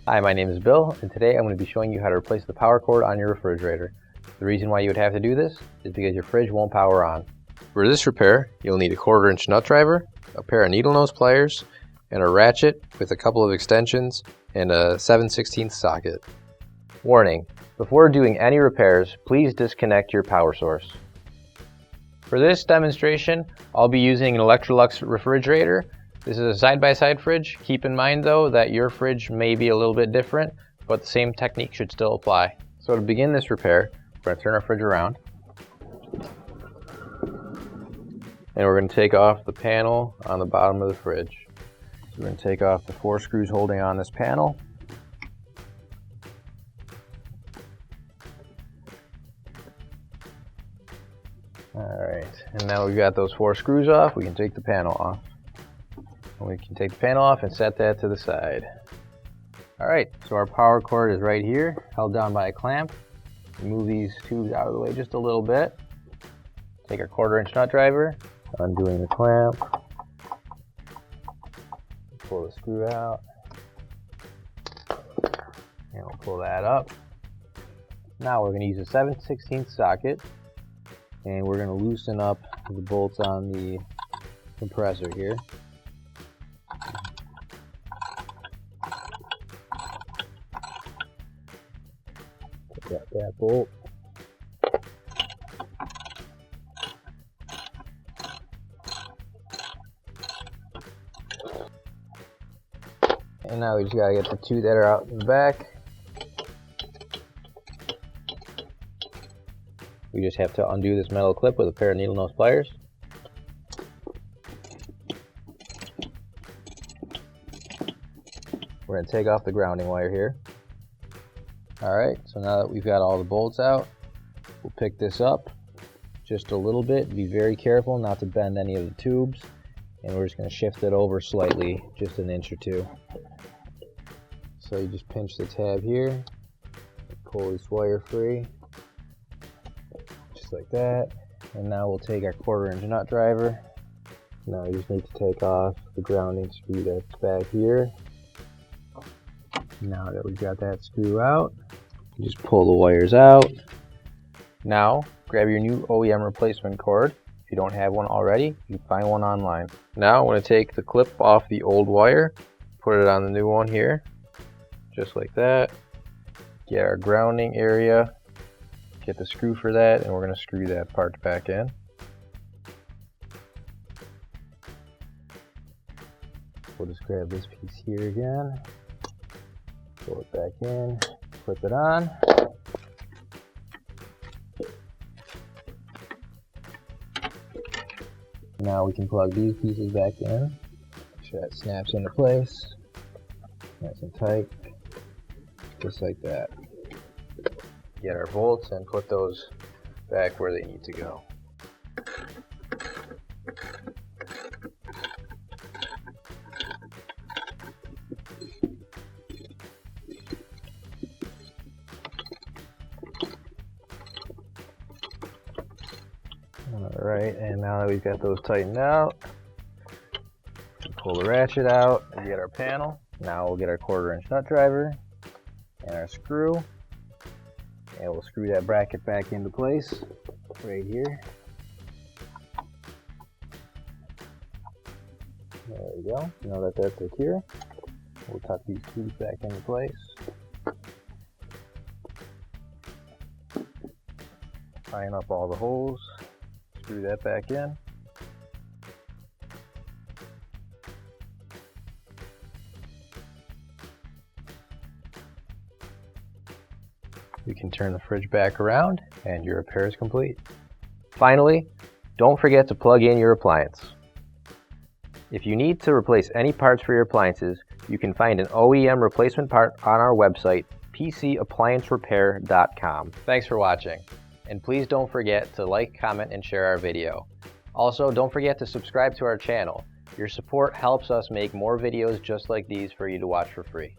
Hi, my name is Bill, and today I'm going to be showing you how to replace the power cord on your refrigerator. The reason why you would have to do this is because your fridge won't power on. For this repair, you'll need a 1/4-inch nut driver, a pair of needle nose pliers, and a ratchet with a couple of extensions and a 7/16 socket. Warning: before doing any repairs, please disconnect your power source. For this demonstration, I'll be using an Electrolux Refrigerator. This is a side-by-side fridge. Keep in mind though that your fridge may be a little bit different, but the same technique should still apply. So to begin this repair, we're going to turn our fridge around. And we're going to take off the panel on the bottom of the fridge. So we're going to take off the 4 screws holding on this panel. Alright, and now we've got those 4 screws off, we can take the panel off. And we can take the panel off and set that to the side. Alright, so our power cord is right here, held down by a clamp. Move these tubes out of the way just a little bit. Take our 1/4-inch nut driver, undoing the clamp. Pull the screw out. And we'll pull that up. Now we're going to use a 7/16 socket. And we're going to loosen up the bolts on the compressor here. Got that bolt. And now we just gotta get the 2 that are out in the back. We just have to undo this metal clip with a pair of needle nose pliers. We're gonna take off the grounding wire here. Alright, so now that we've got all the bolts out, we'll pick this up just a little bit. Be very careful not to bend any of the tubes. And we're just going to shift it over slightly, just an inch or 2. So you just pinch the tab here, pull this wire free, just like that. And now we'll take our 1/4-inch nut driver. Now we just need to take off the grounding screw that's back here. Now that we've got that screw out, you just pull the wires out. Now, grab your new OEM replacement cord. If you don't have one already, you can find one online. Now, I'm going to take the clip off the old wire, put it on the new one here, just like that. Get our grounding area, get the screw for that, and we're going to screw that part back in. We'll just grab this piece here again. Pull it back in, flip it on. Now we can plug these pieces back in. Make sure that snaps into place. Nice and tight. Just like that. Get our bolts and put those back where they need to go. Alright, and now that we've got those tightened out, we'll pull the ratchet out and get our panel. Now we'll get our 1/4-inch nut driver and our screw, and we'll screw that bracket back into place right here. There we go. Now that that's secure, we'll tuck these tubes back into place. Line up all the holes. Screw that back in. We can turn the fridge back around and your repair is complete. Finally, don't forget to plug in your appliance. If you need to replace any parts for your appliances, you can find an OEM replacement part on our website, PCApplianceRepair.com. Thanks for watching. And please don't forget to like, comment, and share our video. Also, don't forget to subscribe to our channel. Your support helps us make more videos just like these for you to watch for free.